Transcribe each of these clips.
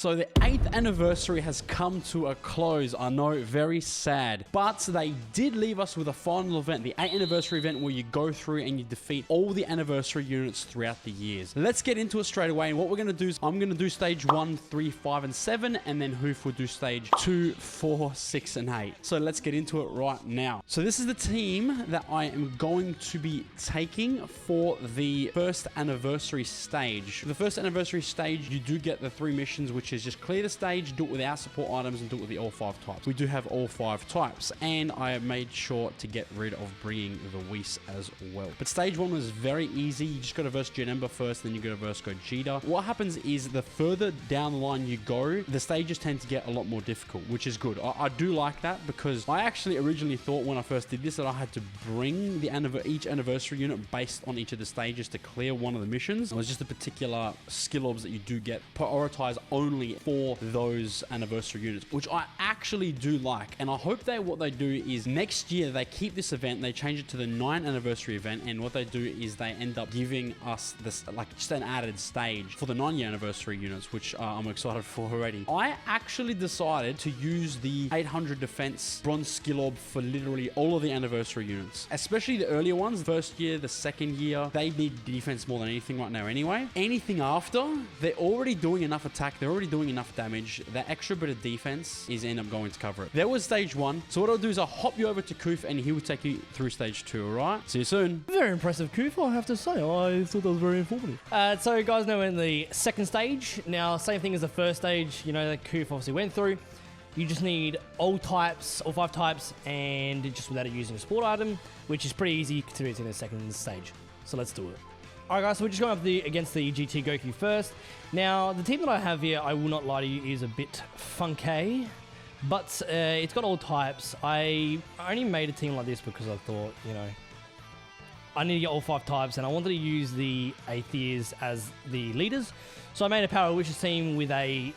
So the 8th anniversary has come to a close. I know, very sad. But they did leave us with a final event, the 8th anniversary event, where you go through and you defeat all the anniversary units throughout the years. Let's get into it straight away. And what we're going to do is I'm going to do stage 1, 3, 5, and 7. And then Hoof will do stage 2, 4, 6, and 8. So let's get into it right now. So this is the team that I am going to be taking for the first anniversary stage. For the first anniversary stage, you do get the 3 missions, which is just clear the stage, do it without support items, and do it with the all 5 types. We do have all 5 types, and I have made sure to get rid of bringing the Whis as well. But stage 1 was very easy. You just got to verse Janemba first, then you got to verse Gogeta. What happens is the further down the line you go, the stages tend to get a lot more difficult, which is good. I do like that, because I actually originally thought when I first did this that I had to bring each anniversary unit based on each of the stages to clear one of the missions. It was just a particular skill orbs that you do get prioritized only for those anniversary units, which I actually do like. And I hope what they do is next year they keep this event, they change it to the 9th anniversary event, and what they do is they end up giving us this like just an added stage for the 9-year anniversary units, which I'm excited for already. I actually decided to use the 800 defense bronze skill orb for literally all of the anniversary units, especially the earlier ones. The first year, the second year, they need defense more than anything right now anyway. Anything after, they're already doing enough attack, they're already doing enough damage. That extra bit of defense is end up going to cover it. There was stage 1. So what I'll do is I'll hop you over to Koof and he will take you through stage 2, alright? See you soon. Very impressive, Koof, I have to say. I thought that was very informative. So you guys know we're in the second stage. Now, same thing as the first stage, you know, that Koof obviously went through. You just need all types, all 5 types, and just without it using a support item, which is pretty easy considering it's in the second stage. So let's do it. Alright guys, so we're just going up against the GT Goku first. Now, the team that I have here, I will not lie to you, is a bit funky, but it's got all types. I only made a team like this because I thought, you know, I need to get all 5 types, and I wanted to use the Aethiers as the leaders. So I made a Power Wishes team with a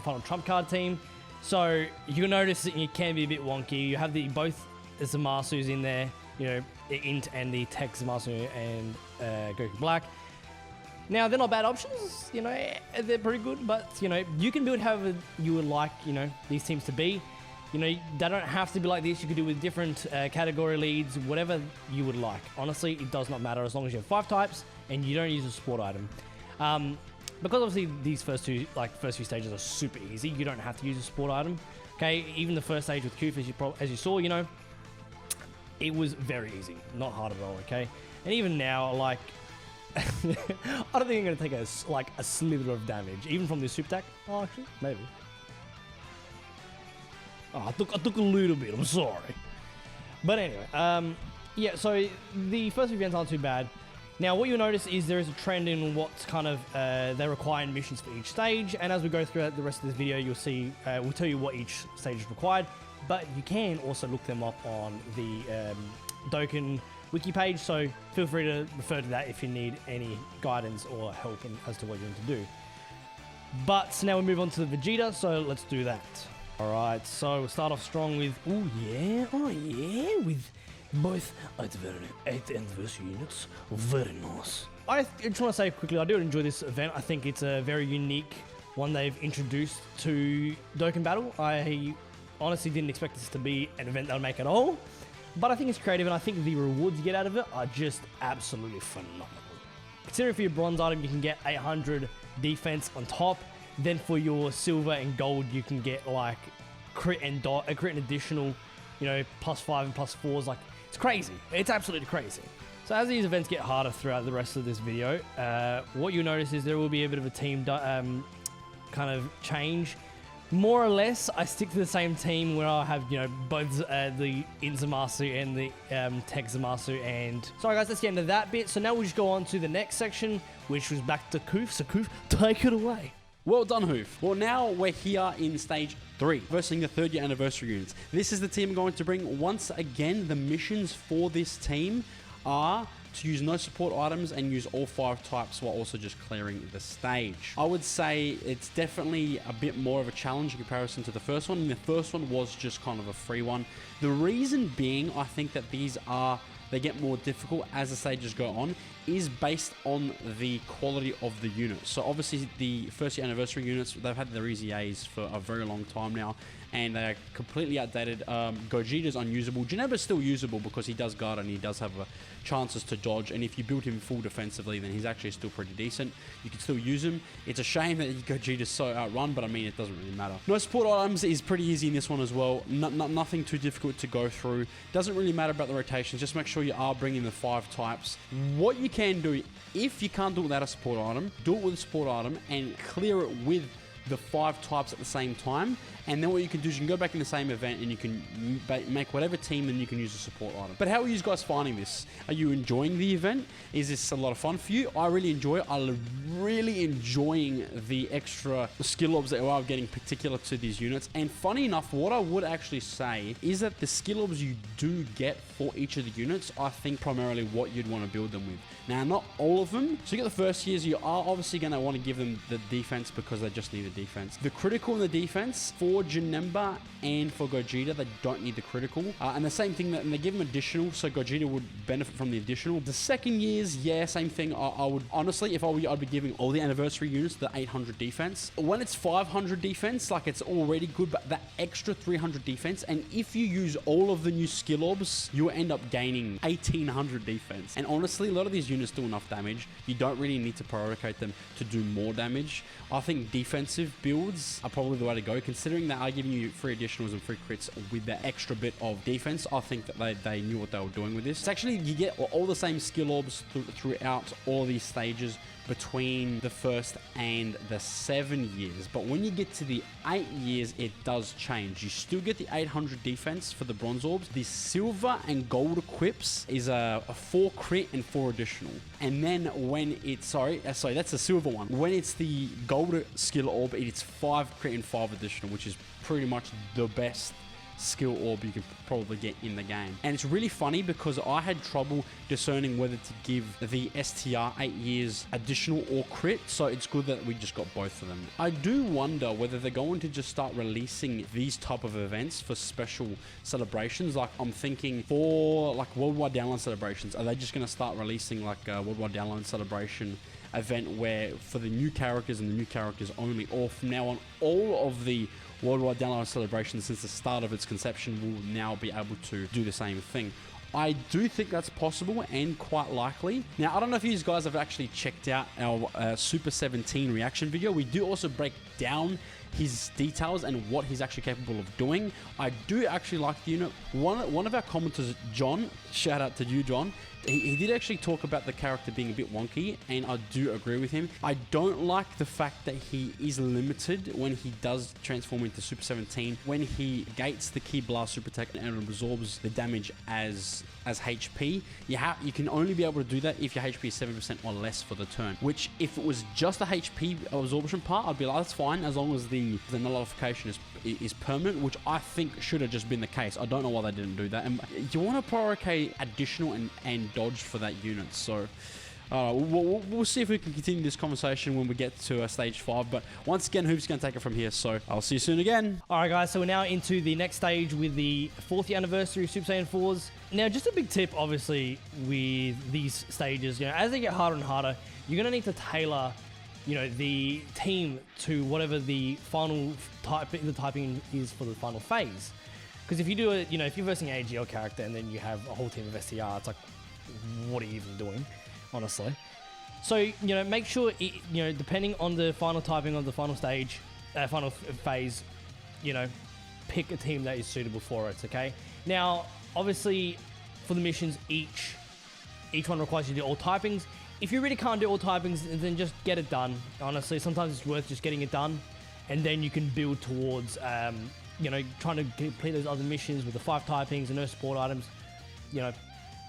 Final Trump card team. So you'll notice that you can be a bit wonky. You have both the Zamasus in there, you know, the Int and the Tech Zamasu and Goku Black. Now, they're not bad options, you know, they're pretty good, but, you know, you can build however you would like, you know, these teams to be. You know, they don't have to be like this. You could do with different category leads, whatever you would like. Honestly, it does not matter as long as you have 5 types and you don't use a support item. Because obviously these first few stages are super easy. You don't have to use a support item. Okay, even the first stage with Koof, as you saw, you know, it was very easy, not hard at all. Okay, and even now, like, I don't think I'm gonna take a slither of damage, even from this super attack. Oh, actually, maybe. Oh, I took a little bit. I'm sorry, but anyway, yeah. So the first few events aren't too bad. Now, what you'll notice is there is a trend in what's kind of they require in missions for each stage, and as we go through the rest of this video, you'll see we'll tell you what each stage is required. But you can also look them up on the Dokkan wiki page, so feel free to refer to that if you need any guidance or help as to what you need to do. But now we move on to the Vegeta, so let's do that. Alright, so we'll start off strong with, oh yeah, with both 8th anniversary units. Very nice. I just want to say quickly, I do enjoy this event. I think it's a very unique one they've introduced to Dokkan Battle. I honestly didn't expect this to be an event that would make at all, but I think it's creative, and I think the rewards you get out of it are just absolutely phenomenal. Considering for your bronze item, you can get 800 defense on top. Then for your silver and gold, you can get like crit and additional, you know, +5 and +4s. Like, it's crazy. It's absolutely crazy. So as these events get harder throughout the rest of this video, what you'll notice is there will be a bit of a team kind of change. More or less, I stick to the same team where I have, you know, both the Zamasu and the Tech Zamasu. And sorry guys, that's the end of that bit. So now we'll just go on to the next section, which was back to Koof. So Koof, take it away. Well done, Hoof. Well, now we're here in stage 3, versing the 3rd year anniversary units. This is the team I'm going to bring. Once again, the missions for this team are to use no support items and use all 5 types while also just clearing the stage. I would say it's definitely a bit more of a challenge in comparison to the first one, and the first one was just kind of a free one. The reason being, I think that these are they get more difficult as the stages go on, is based on the quality of the unit. So obviously the first year anniversary units, they've had their Easy A's for a very long time now, and they are completely outdated. Gogeta's unusable. Janeba's still usable because he does guard and he does have chances to dodge, and if you build him full defensively, then he's actually still pretty decent. You can still use him. It's a shame that Gogeta's so outrun, but I mean, it doesn't really matter. No support items is pretty easy in this one as well. Nothing too difficult to go through. Doesn't really matter about the rotations. Just make sure you are bringing the 5 types. What you can do, if you can't do it without a support item, do it with a support item and clear it with the 5 types at the same time. And then what you can do is you can go back in the same event and you can make whatever team and you can use a support item. But how are you guys finding this? Are you enjoying the event? Is this a lot of fun for you? I really enjoy it. I'm really enjoying the extra skill orbs that are getting particular to these units. And funny enough, what I would actually say is that the skill orbs you do get for each of the units, I think primarily what you'd want to build them with. Now, not all of them. So you get the first years, you are obviously going to want to give them the defense because they just need a defense. The critical and the defense for Janemba and for Gogeta, they don't need the critical. And the same thing, that they give them additional, so Gogeta would benefit from the additional. The second years, yeah, same thing. I would, honestly, if I were you, I'd be giving all the anniversary units the 800 defense. When it's 500 defense, like, it's already good, but that extra 300 defense, and if you use all of the new skill orbs, you'll end up gaining 1800 defense. And honestly, a lot of these units do enough damage. You don't really need to prioritize them to do more damage. I think defensive builds are probably the way to go, considering they are giving you free additionals and free crits with that extra bit of defense. I think that they knew what they were doing with this. It's actually, you get all the same skill orbs throughout all these stages between the first and the 7 years, but when you get to the 8 years, it does change. You still get the 800 defense for the bronze orbs. The silver and gold equips is a 4 crit and 4 additional. And then when it's, sorry, that's the silver one. When it's the gold skill orb, it's 5 crit and 5 additional, which is pretty much the best skill orb you can probably get in the game. And it's really funny because I had trouble discerning whether to give the STR 8 years additional or crit, so it's good that we just got both of them. I do wonder whether they're going to just start releasing these type of events for special celebrations. Like, I'm thinking for like worldwide download celebrations, are they just going to start releasing like a worldwide download celebration event where for the new characters and the new characters only, or from now on all of the worldwide download celebrations since the start of its conception will now be able to do the same thing? I do think that's possible and quite likely. Now, I don't know if you guys have actually checked out our Super 17 reaction video. We do also break down his details and what he's actually capable of doing. I do actually like the unit. One of our commenters, John, shout out to you, John, he did actually talk about the character being a bit wonky, and I do agree with him. I don't like the fact that he is limited when he does transform into Super 17, when he gates the Ki Blast Super Attack and absorbs the damage as HP. You can only be able to do that if your HP is 7% or less for the turn, which if it was just a HP absorption part, I'd be like, that's fine, as long as the nullification is permanent, which I think should have just been the case. I don't know why they didn't do that. And you want to prioritize additional and dodge for that unit. So we'll see if we can continue this conversation when we get to stage 5. But once again, Hoof's going to take it from here. So I'll see you soon again. All right, guys. So we're now into the next stage with the 4th year anniversary of Super Saiyan 4s. Now, just a big tip, obviously, with these stages, as they get harder and harder, you're going to need to tailor the team to whatever the final typing is for the final phase. Because if you do it, if you're versing an AGL character and then you have a whole team of STR, it's like, what are you even doing, honestly? So, make sure, depending on the final typing of the final stage, final phase, pick a team that is suitable for it, okay? Now, obviously, for the missions, each one requires you to do all typings. If you really can't do all typings, then just get it done. Honestly, sometimes it's worth just getting it done, and then you can build towards, trying to complete those other missions with the 5 typings and no support items.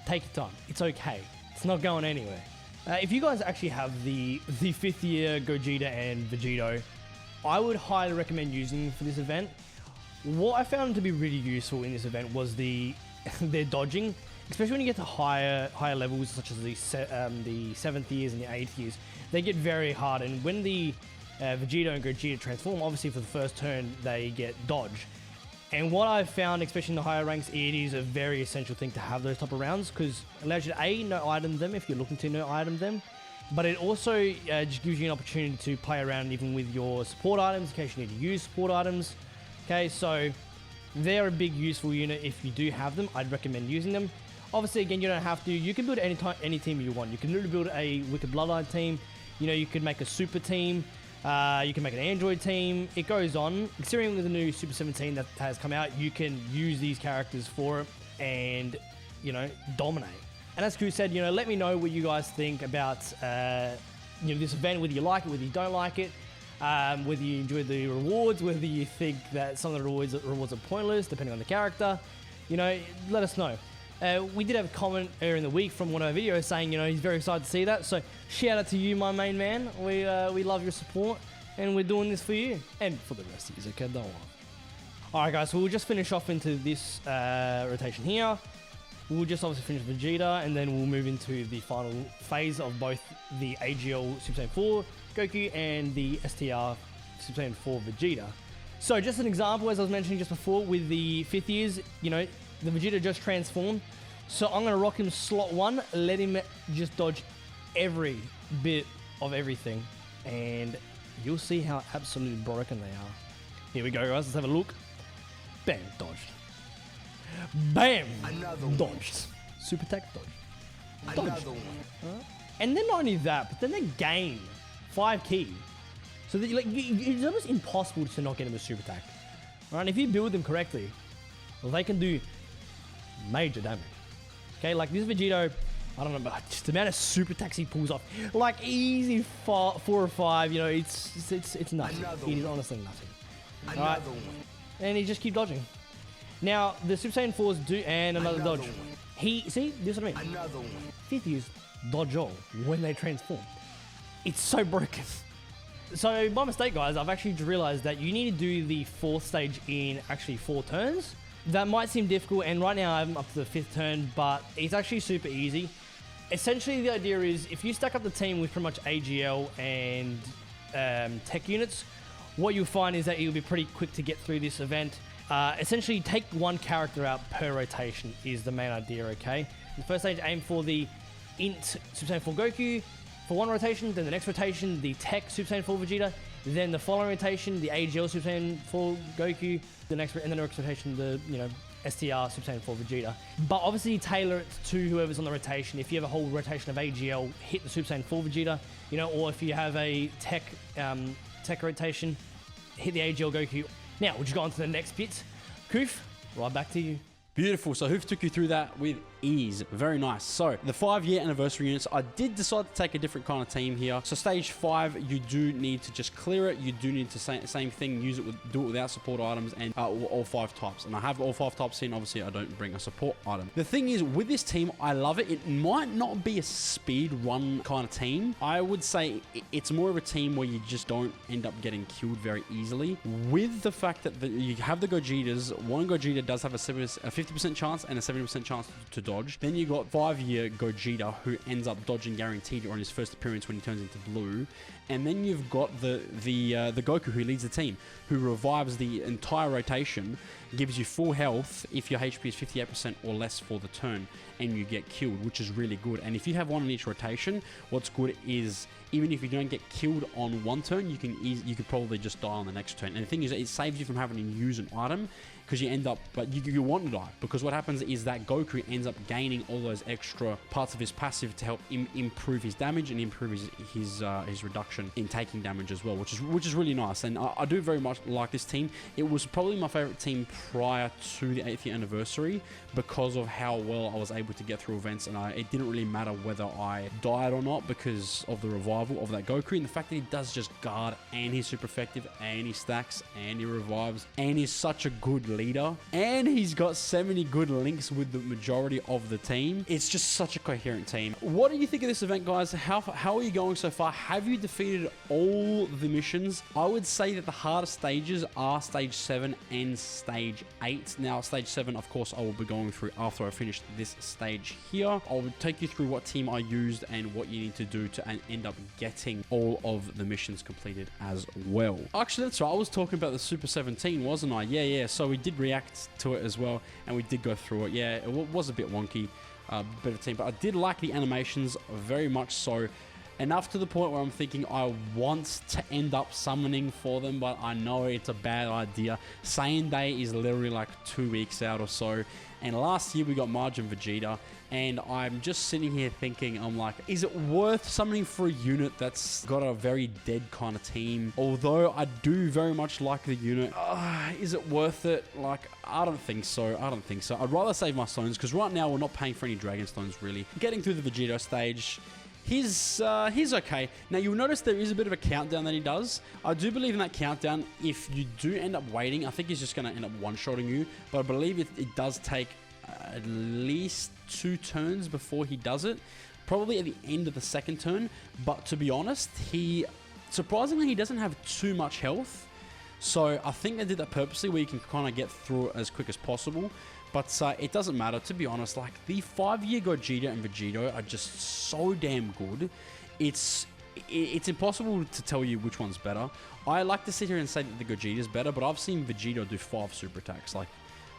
Take your time. It's okay. It's not going anywhere. If you guys actually have the 5th year Gogeta and Vegito, I would highly recommend using them for this event. What I found to be really useful in this event was their dodging, especially when you get to higher levels, such as the 7th years and the 8th years. They get very hard, and when the Vegito and Gogeta transform, obviously for the first turn they get dodge, And what I've found, especially in the higher ranks, it is a very essential thing to have those type of rounds because it allows you to A, no item them if you're looking to no item them, but it also just gives you an opportunity to play around even with your support items in case you need to use support items. Okay, so they're a big useful unit if you do have them. I'd recommend using them. Obviously, again, you don't have to. You can build any team you want. You can literally build a Wicked Bloodline team. You know, you could make a super team. You can make an Android team. It goes on. Considering with the new Super 17 that has come out, you can use these characters for it and, you know, dominate. And as Koof said, you know, let me know what you guys think about, you know, this event, whether you like it, whether you don't like it, whether you enjoy the rewards, whether you think that some of the rewards are pointless, depending on the character. You know, let us know. We did have a comment earlier in the week from one of our videos saying, you know, he's very excited to see that. So shout out to you, my main man. We love your support and we're doing this for you and for the rest of you. Okay, don't worry. All right, guys. So we'll just finish off into this rotation here. We'll just obviously finish Vegeta and then we'll move into the final phase of both the AGL Super Saiyan 4 Goku and the STR Super Saiyan 4 Vegeta. So just an example, as I was mentioning just before, with the 5th years, you know, the Vegeta just transformed. So I'm going to rock him slot 1, let him just dodge every bit of everything. And you'll see how absolutely broken they are. Here we go, guys. Let's have a look. Bam, dodged. Bam, dodged. Super attack, dodged. Dodged. And then not only that, but then they gain 5 ki. So that, like, it's almost impossible to not get him a super attack. Right? If you build them correctly, well, they can do major damage. Okay, like this Vegito, I don't know, but just the amount of super attacks he pulls off, like easy 4 or 5. You know, it's nothing. It is honestly nothing. All right, and he just keep dodging. Now the Super Saiyan 4s do, and another dodge. He see, this is what I mean. 5th years dodge all when they transform. It's so broken. So by mistake, guys, I've actually realized that you need to do the 4th stage in actually 4 turns. That might seem difficult, and right now I'm up to the 5th turn, but it's actually super easy. Essentially, the idea is if you stack up the team with pretty much AGL and tech units, what you'll find is that you'll be pretty quick to get through this event. Essentially, take one character out per rotation is the main idea, okay? The first stage, aim for the Int Super Saiyan 4 Goku for one rotation, then the next rotation, the Tech Super Saiyan 4 Vegeta, then the following rotation, the AGL Super Saiyan 4 Goku, and the next rotation, the, you know, STR Super Saiyan 4 Vegeta. But obviously tailor it to whoever's on the rotation. If you have a whole rotation of AGL, hit the Super Saiyan 4 Vegeta, you know, or if you have a Tech rotation, hit the AGL Goku. Now, we'll just go on to the next bit. Koof, right back to you. Beautiful. So Hoof took you through that with ease. Very nice. So the 5-year anniversary units, I did decide to take a different kind of team here. So stage 5, you do need to just clear it. You do need to same thing, use it do it without support items and all 5 types. And I have all 5 types in. Obviously, I don't bring a support item. The thing is, with this team, I love it. It might not be a speed run kind of team. I would say it's more of a team where you just don't end up getting killed very easily. With the fact that you have the Gogetas, one Gogeta does have a 50% chance and a 70% chance to dodge. Then you got 5-year Gogeta, who ends up dodging guaranteed on his first appearance when he turns into blue. And then you've got the Goku, who leads the team, who revives the entire rotation, gives you full health if your HP is 58% or less for the turn, and you get killed, which is really good. And if you have one in each rotation, what's good is even if you don't get killed on one turn, you could probably just die on the next turn. And the thing is, it saves you from having to use an item, because you end up, but you want to die, because what happens is that Goku ends up gaining all those extra parts of his passive to help improve his damage and improve his reduction in taking damage as well, which is really nice. And I do very much like this team. It was probably my favorite team prior to the 8th year anniversary because of how well I was able to get through events, and it didn't really matter whether I died or not because of the revival of that Goku, and the fact that he does just guard, and he's super effective, and he stacks, and he revives, and he's such a good leader, and he's got so many good links with the majority of the team. It's just such a coherent team. What do you think of this event, guys? How are you going so far? Have you defeated completed all the missions. I would say that the hardest stages are stage 7 and stage 8. Now, stage 7, of course, I will be going through after I finish this stage here. I'll take you through what team I used and what you need to do to end up getting all of the missions completed as well. Actually, that's right. I was talking about the Super 17, wasn't I? Yeah. So we did react to it as well, and we did go through it. Yeah, it was a bit wonky, bit of team, but I did like the animations very much so. Enough to the point where I'm thinking I want to end up summoning for them, but I know it's a bad idea. Saiyan Day is literally like 2 weeks out or so. And last year we got Majin Vegeta, and I'm just sitting here thinking, I'm like, is it worth summoning for a unit that's got a very dead kind of team? Although I do very much like the unit, is it worth it? Like, I don't think so. I'd rather save my stones, because right now we're not paying for any Dragon Stones really. Getting through the Vegeta stage, he's okay. Now, you'll notice there is a bit of a countdown that he does. I do believe in that countdown. If you do end up waiting, I think he's just going to end up one-shotting you. But I believe it does take at least 2 turns before he does it. Probably at the end of the second turn. But to be honest, surprisingly, he doesn't have too much health. So I think they did that purposely, where you can kind of get through it as quick as possible. But it doesn't matter, to be honest. Like, the 5-year Gogeta and Vegito are just so damn good. It's impossible to tell you which one's better. I like to sit here and say that the Gogeta is better, but I've seen Vegito do 5 super attacks, like,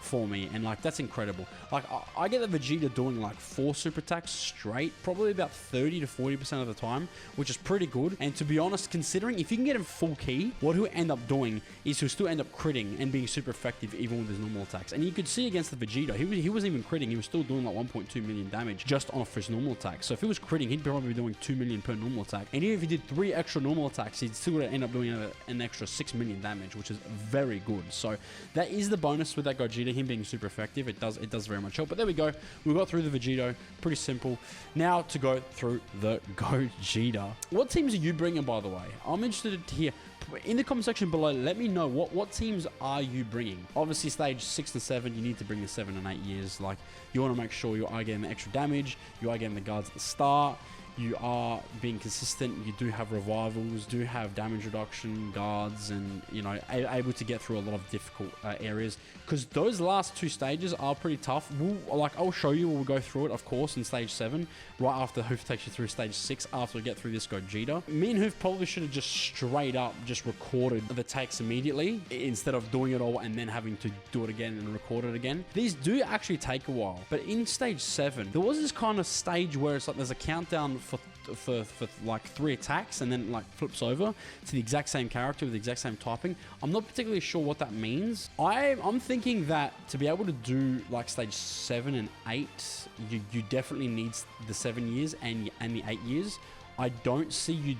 for me, and like, that's incredible. Like, I get the Vegeta doing like 4 super attacks straight, probably about 30 to 40% of the time, which is pretty good. And to be honest, considering if you can get him full key, what he'll end up doing is he'll still end up critting and being super effective even with his normal attacks. And you could see against the Vegeta, he wasn't even critting, he was still doing like 1.2 million damage just off his normal attacks. So if he was critting, he'd probably be doing 2 million per normal attack. And even if he did 3 extra normal attacks, he'd still end up doing an extra 6 million damage, which is very good. So that is the bonus with that Gogeta, him being super effective. It does very much help. But there we go. We got through the Vegito. Pretty simple. Now to go through the Gogeta. What teams are you bringing, by the way? I'm interested to hear. In the comment section below, let me know what teams are you bringing. Obviously, stage 6 and 7, you need to bring the 7 and 8 years. Like, you want to make sure you are getting the extra damage, you are getting the guards at the start, you are being consistent, you do have revivals, do have damage reduction, guards, and, you know, able to get through a lot of difficult areas. Because those last 2 stages are pretty tough. I'll show you when we go through it, of course, in stage 7, right after Hoof takes you through stage 6, after we get through this Gogeta. Me and Hoof probably should have just straight up just recorded the takes immediately, instead of doing it all and then having to do it again and record it again. These do actually take a while. But in stage 7, there was this kind of stage where it's like there's a countdown for like 3 attacks, and then like flips over to the exact same character with the exact same typing. I'm not particularly sure what that means. I'm thinking that to be able to do like stage 7 and 8, you definitely need the 7 years and the 8 years. I don't see you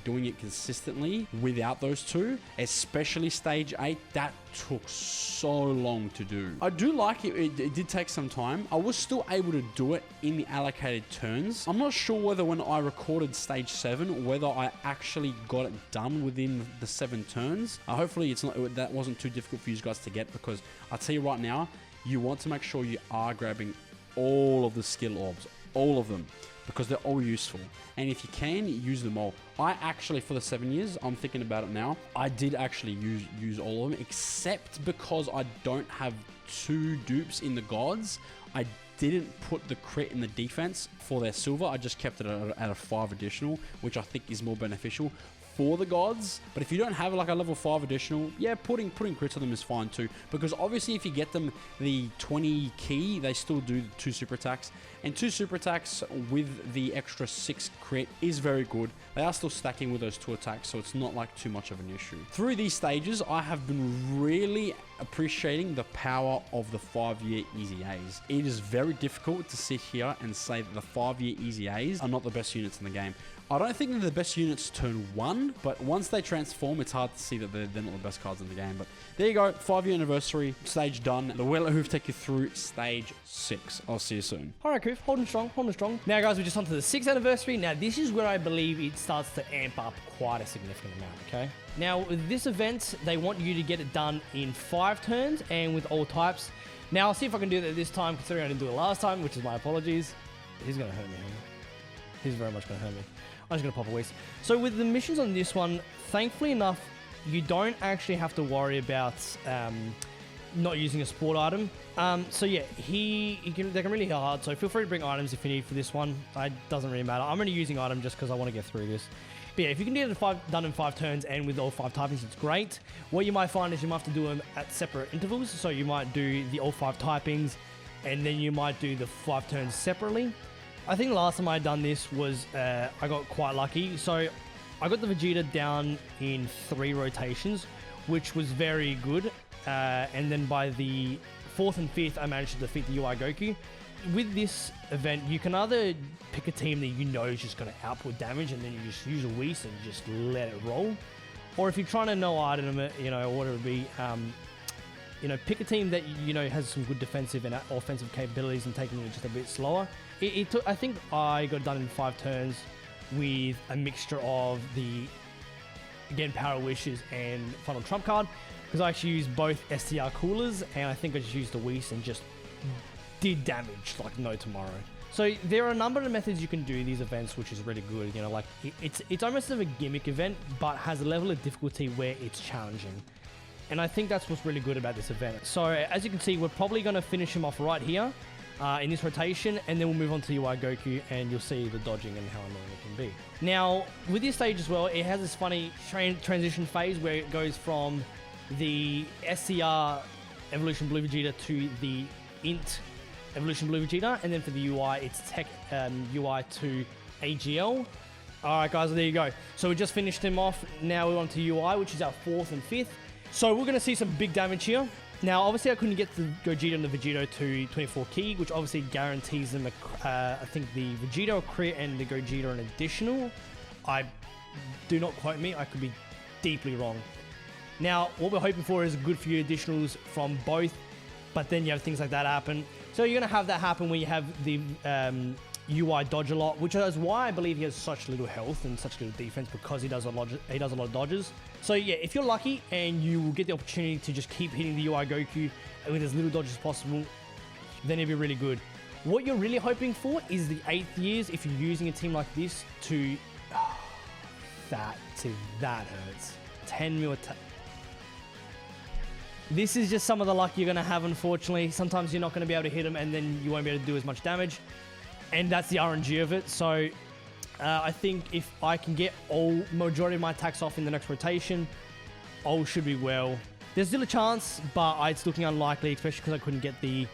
doing it consistently without those 2, especially stage 8. That took so long to do. I do like it. It did take some time. I was still able to do it in the allocated turns. I'm not sure whether when I recorded stage 7, whether I actually got it done within the 7 turns. Hopefully that wasn't too difficult for you guys to get, because I'll tell you right now, you want to make sure you are grabbing all of the skill orbs, all of them, because they're all useful. And if you can, use them all. I actually, for the 7 years, I'm thinking about it now, I did actually use all of them, except because I don't have 2 dupes in the gods. I didn't put the crit in the defense for their silver. I just kept it at a 5 additional, which I think is more beneficial for the gods. But if you don't have like a level 5 additional, yeah, putting crits on them is fine too, because obviously if you get them the 20 key, they still do 2 super attacks, and 2 super attacks with the extra 6 crit is very good. They are still stacking with those 2 attacks, so it's not like too much of an issue. Through these stages, I have been really appreciating the power of the 5-year Easy A's. It is very difficult to sit here and say that the 5-year Easy A's are not the best units in the game. I don't think they're the best units turn 1, but once they transform, it's hard to see that they're not the best cards in the game. But there you go, 5-year anniversary, stage done. The Wheel of Hoof take you through stage 6. I'll see you soon. All right, Koof, holding strong. Now, guys, we're just on to the 6th anniversary. Now, this is where I believe it starts to amp up quite a significant amount, okay? Now, with this event, they want you to get it done in 5 turns and with all types. Now, I'll see if I can do that this time, considering I didn't do it last time, which is my apologies. He's going to hurt me. He's very much going to hurt me. I'm just going to pop a Whis. So with the missions on this one, thankfully enough, you don't actually have to worry about not using a sport item. So yeah, they can really hit hard, so feel free to bring items if you need for this one. It doesn't really matter. I'm only using item just because I want to get through this. But yeah, if you can get it done in 5 turns and with all 5 typings, it's great. What you might find is you might have to do them at separate intervals. So you might do the all 5 typings and then you might do the 5 turns separately. I think the last time I done this was, I got quite lucky. So I got the Vegeta down in 3 rotations, which was very good. And then by the 4th and 5th, I managed to defeat the UI Goku. With this event, you can either pick a team that you know is just going to output damage and then you just use a Whis and just let it roll. Or if you're trying to no item it, or whatever it be, pick a team that has some good defensive and offensive capabilities and taking it just a bit slower. I think I got it done in 5 turns with a mixture of the, again, Power Wishes and Final Trump card, because I actually used both STR coolers and I think I just used the Whis and just did damage like no tomorrow. So there are a number of methods you can do these events, which is really good. It's almost of a gimmick event, but has a level of difficulty where it's challenging. And I think that's what's really good about this event. So as you can see, we're probably going to finish him off right here in this rotation, and then we'll move on to UI Goku, and you'll see the dodging and how annoying it can be. Now, with this stage as well, it has this funny transition phase where it goes from the SCR Evolution Blue Vegeta to the INT Evolution Blue Vegeta, and then for the UI, it's Tech UI to AGL. Alright guys, well, there you go. So we just finished him off. Now we're on to UI, which is our 4th and 5th. So we're going to see some big damage here. Now, obviously, I couldn't get the Gogeta and the Vegito to 24 key, which obviously guarantees them, I think the Vegito a crit and the Gogeta an additional. Do not quote me, I could be deeply wrong. Now, what we're hoping for is a good few additionals from both, but then you have things like that happen. So you're going to have that happen where you have the UI dodge a lot, which is why I believe he has such little health and such little defense, because he does a lot of dodges. So yeah, if you're lucky and you will get the opportunity to just keep hitting the UI Goku with as little dodge as possible, then it'll be really good. What you're really hoping for is the 8th years, if you're using a team like this, to... that hurts. 10 mil attack. This is just some of the luck you're going to have, unfortunately. Sometimes you're not going to be able to hit them and then you won't be able to do as much damage. And that's the RNG of it. So I think if I can get majority of my attacks off in the next rotation, all should be well. There's still a chance, but it's looking unlikely, especially because I couldn't get the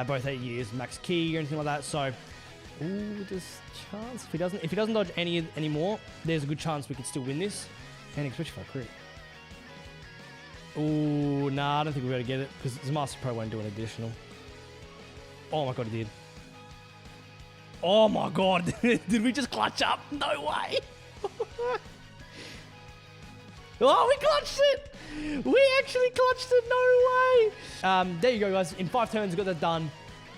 both 8 years max key or anything like that. So, there's chance. If he doesn't dodge any more, there's a good chance we can still win this. And especially if I crit. Ooh, nah, I don't think we're going to get it, because the Master Pro won't do an additional. Oh my god, he did. Oh my god, did we just clutch up? No way! Oh, we clutched it! We actually clutched it, no way! There you go, guys. In 5 turns, got that done.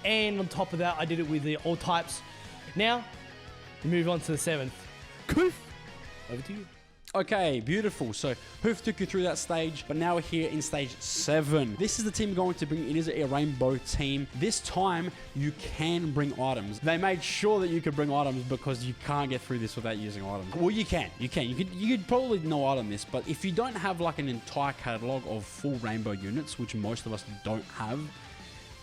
And on top of that, I did it with the all types. Now, we move on to the 7th. Koof, over to you. Okay, beautiful. So Hoof took you through that stage, but now we're here in stage 7. This is the team going to bring. It is a rainbow team. This time you can bring items. They made sure that you could bring items because you can't get through this without using items. Well, you can. You could probably no item this, but if you don't have like an entire catalog of full rainbow units, which most of us don't have,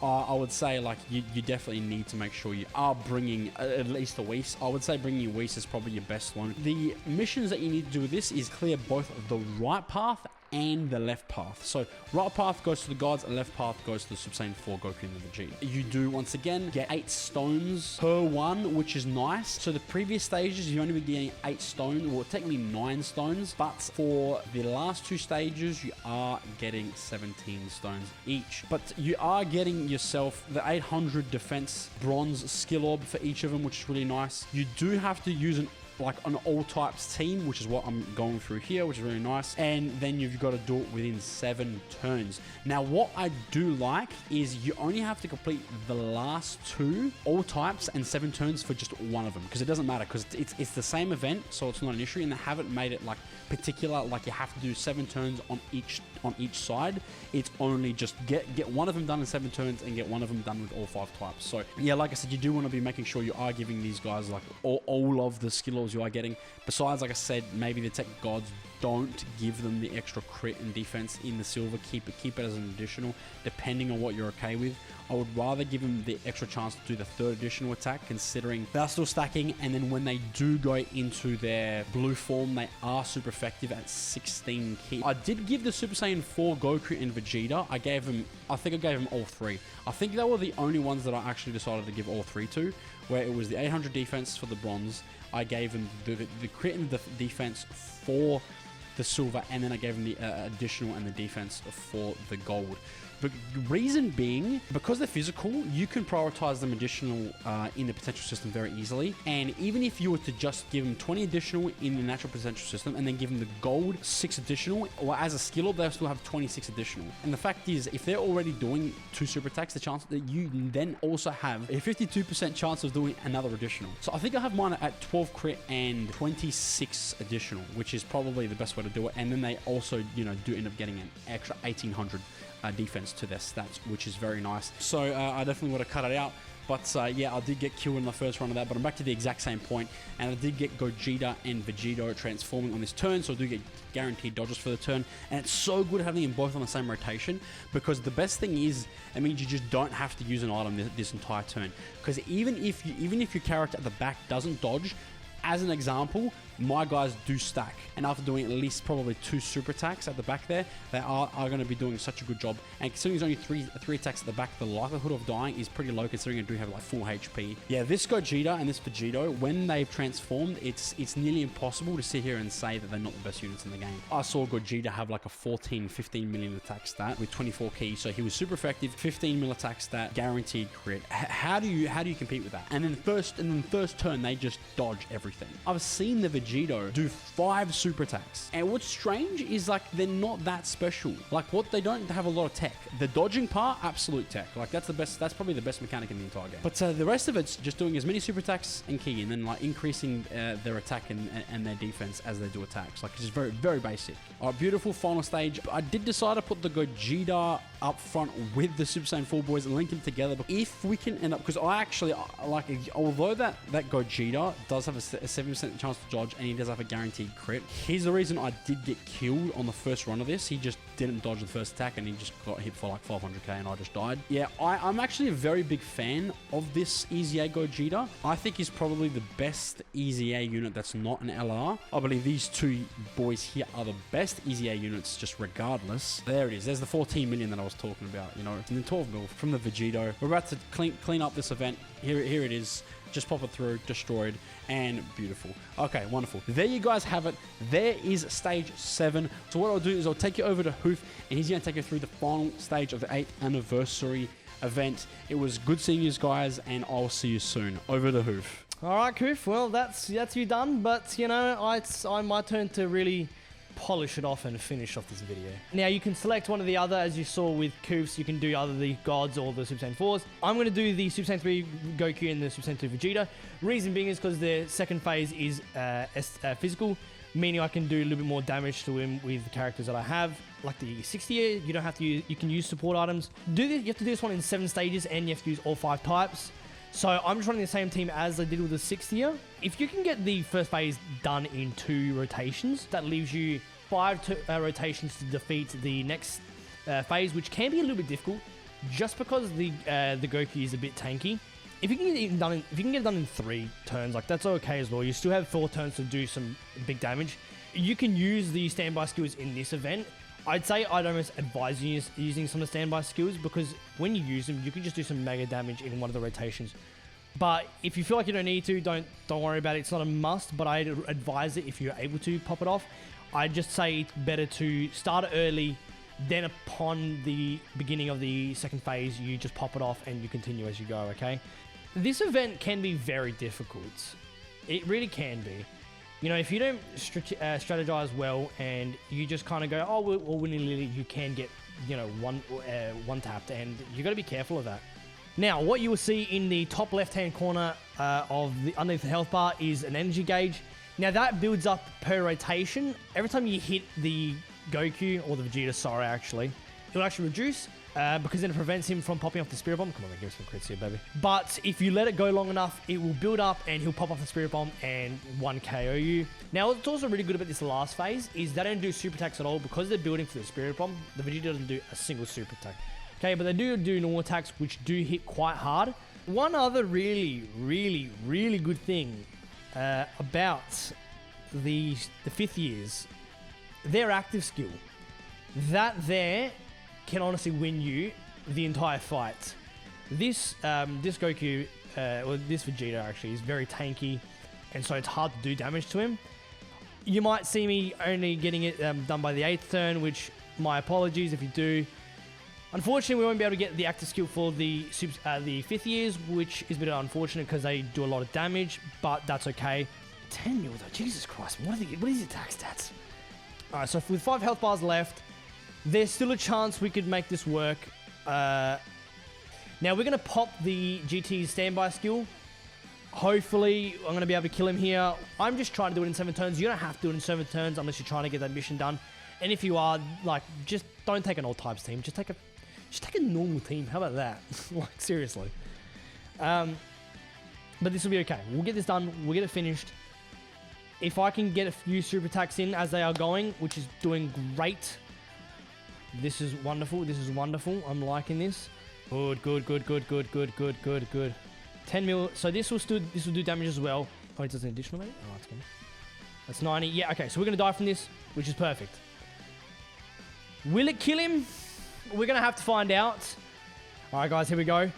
I would say like you definitely need to make sure you are bringing at least a Whis. I would say bringing a Whis is probably your best one. The missions that you need to do with this is clear both the right path and the left path. So right path goes to the gods, and left path goes to the Super Saiyan 4 Goku and the Vegeta. You do once again get 8 stones per one, which is nice. So the previous stages you only be getting 8 stones, well technically 9 stones, but for the last 2 stages you are getting 17 stones each. But you are getting yourself the 800 defense bronze skill orb for each of them, which is really nice. You do have to use an all types team, which is what I'm going through here, which is really nice. And then you've got to do it within 7 turns. Now, what I do like is you only have to complete the last 2 all types and 7 turns for just one of them, because it doesn't matter, because it's the same event, so it's not an issue. And they haven't made it like particular, like you have to do 7 turns on each on each side. It's only just get one of them done in 7 turns and get one of them done with all 5 types. So yeah, like I said, you do want to be making sure you are giving these guys like all of the skills you are getting. Besides, like I said, maybe the tech gods, don't give them the extra crit and defense in the silver. Keep it as an additional, depending on what you're okay with. I would rather give them the extra chance to do the 3rd additional attack, considering they're still stacking, and then when they do go into their blue form, they are super effective at 16 ki. I did give the Super Saiyan 4 Goku and Vegeta. I think I gave them all 3. I think they were the only ones that I actually decided to give all 3 to, where it was the 800 defense for the bronze. I gave them the crit and the defense for the silver, and then I gave them the additional and the defense for the gold. But the reason being, because they're physical, you can prioritize them additional in the potential system very easily. And even if you were to just give them 20 additional in the natural potential system and then give them the gold 6 additional, or as a skill up, they'll still have 26 additional. And the fact is, if they're already doing 2 super attacks, the chance that you then also have a 52% chance of doing another additional. So I think I have mine at 12 crit and 26 additional, which is probably the best way to do it. And then they also, you know, do end up getting an extra 1800 defense to their stats, which is very nice. So I definitely would have cut it out, but yeah, I did get killed in the first run of that, but I'm back to the exact same point, and I did get Gogeta and Vegeta transforming on this turn, so I do get guaranteed dodges for the turn, and it's so good having them both on the same rotation, because the best thing is, it means you just don't have to use an item this entire turn, because even if your character at the back doesn't dodge, as an example, my guys do stack, and after doing at least probably 2 super attacks at the back there, they are going to be doing such a good job. And considering there's only three attacks at the back, the likelihood of dying is pretty low, considering I do have like full HP. Yeah, this Gogeta and this Vegito, when they've transformed, it's nearly impossible to sit here and say that they're not the best units in the game. I saw Gogeta have like a 14-15 million attack stat with 24 keys, so he was super effective. 15 mil attack stat, guaranteed crit. How do you compete with that? And then first turn, they just dodge everything. I've seen the Vegito do 5 super attacks, and what's strange is like they're not that special. Like, what, they don't have a lot of tech. The dodging part, absolute tech. Like, that's probably the best mechanic in the entire game. But the rest of it's just doing as many super attacks and key, and then like increasing their attack and their defense as they do attacks. Like, it's just very, very basic. All right, beautiful final stage. I did decide to put the Gogeta up front with the Super Saiyan 4 boys and link them together. But if we can end up, because I actually like, although that Gogeta does have a 70% chance to dodge, and he does have a guaranteed crit, here's the reason I did get killed on the first run of this. He just didn't dodge the first attack, and he just got hit for like 500k, and I just died. Yeah, I'm actually a very big fan of this Easy A Gogeta. I think he's probably the best Easy A unit that's not an LR. I believe these 2 boys here are the best Easy A units, just regardless. There it is. There's the 14 million that I was talking about, you know, and then 12 mil from the Vegito. We're about to clean up this event. Here it is. Just pop it through, destroyed, and beautiful. Okay, wonderful. There you guys have it. There is stage 7. So what I'll do is I'll take you over to Hoof, and he's going to take you through the final stage of the 8th anniversary event. It was good seeing you guys, and I'll see you soon. Over to Hoof. All right, Koof. Well, that's you done, but you know, it's my turn to really polish it off and finish off this video. Now you can select one or the other, as you saw with Koofs. You can do either the gods or the Super Saiyan 4s. I'm going to do the Super Saiyan 3 Goku and the Super Saiyan 2 Vegeta. Reason being is because the second phase is physical, meaning I can do a little bit more damage to him with the characters that I have. Like the 60er, you don't have to use, you can use support items. You have to do this one in 7 stages, and you have to use all 5 types. So I'm just running the same team as I did with the 60er. If you can get the first phase done in 2 rotations, that leaves you 5 rotations to defeat the next phase, which can be a little bit difficult, just because the Goku is a bit tanky. If you can get it done in 3 turns, like, that's okay as well. You still have 4 turns to do some big damage. You can use the standby skills in this event. I'd say I'd almost advise you using some of the standby skills, because when you use them, you can just do some mega damage in one of the rotations. But if you feel like you don't need to, don't worry about it. It's not a must, but I'd advise it if you're able to pop it off. I'd just say it's better to start it early, then upon the beginning of the second phase, you just pop it off and you continue as you go, okay? This event can be very difficult. It really can be. You know, if you don't strategize well and you just kind of go, oh, well, willy-nilly, you can get, you know, one tapped, and you got to be careful of that. Now, what you will see in the top left-hand corner underneath the health bar is an energy gauge. Now, that builds up per rotation. Every time you hit the Goku, or the Vegeta, sorry, actually, it'll actually reduce because then it prevents him from popping off the Spirit Bomb. Come on, give us some crits here, baby. But if you let it go long enough, it will build up and he'll pop off the Spirit Bomb and 1KO you. Now, what's also really good about this last phase is they don't do super attacks at all because they're building for the Spirit Bomb. The Vegeta doesn't do a single super attack. Okay, but they do normal attacks which do hit quite hard. One other really good thing about the 5th years, their active skill. That there can honestly win you the entire fight. This Goku, or this Vegeta actually, is very tanky, and so it's hard to do damage to him. You might see me only getting it done by the 8th turn, which my apologies if you do. Unfortunately, we won't be able to get the active skill for the 5th years, which is a bit unfortunate because they do a lot of damage, but that's okay. 10 mil though, Jesus Christ, what is the attack stats? Alright, so with 5 health bars left, there's still a chance we could make this work. Now we're going to pop the GT's standby skill. Hopefully, I'm going to be able to kill him here. I'm just trying to do it in 7 turns. You don't have to do it in 7 turns unless you're trying to get that mission done. And if you are, like, just don't take an old types team. Just take a normal team. How about that? Like, seriously. But this will be okay. We'll get this done. We'll get it finished. If I can get a few super attacks in as they are going, which is doing great. This is wonderful. This is wonderful. I'm liking this. Good. 10 mil. So this will do damage as well. Oh, it does an additional maybe? Oh, that's good. That's 90. Yeah, okay. So we're going to die from this, which is perfect. Will it kill him? We're going to have to find out. All right, guys, here we go.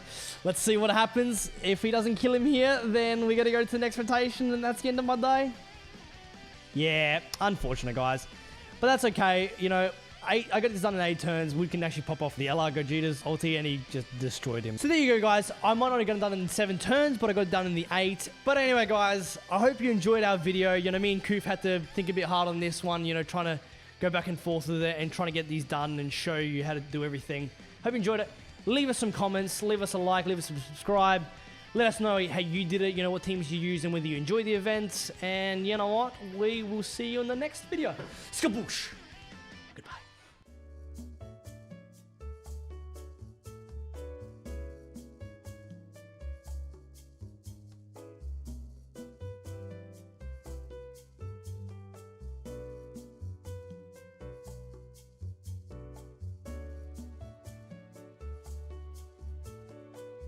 Let's see what happens. If he doesn't kill him here, then we're going to go to the next rotation, and that's the end of my day. Yeah, unfortunate, guys. But that's okay. You know, I got this done in 8 turns. We can actually pop off the LR Gogeta's ulti, and he just destroyed him. So there you go, guys. I might not have got it done in 7 turns, but I got it done in the 8. But anyway, guys, I hope you enjoyed our video. You know, me and Koof had to think a bit hard on this one, you know, trying to go back and forth with it and trying to get these done and show you how to do everything. Hope you enjoyed it. Leave us some comments, leave us a like, leave us a subscribe. Let us know how you did it, you know, what teams you use and whether you enjoy the events. And you know what? We will see you in the next video. Skaboosh!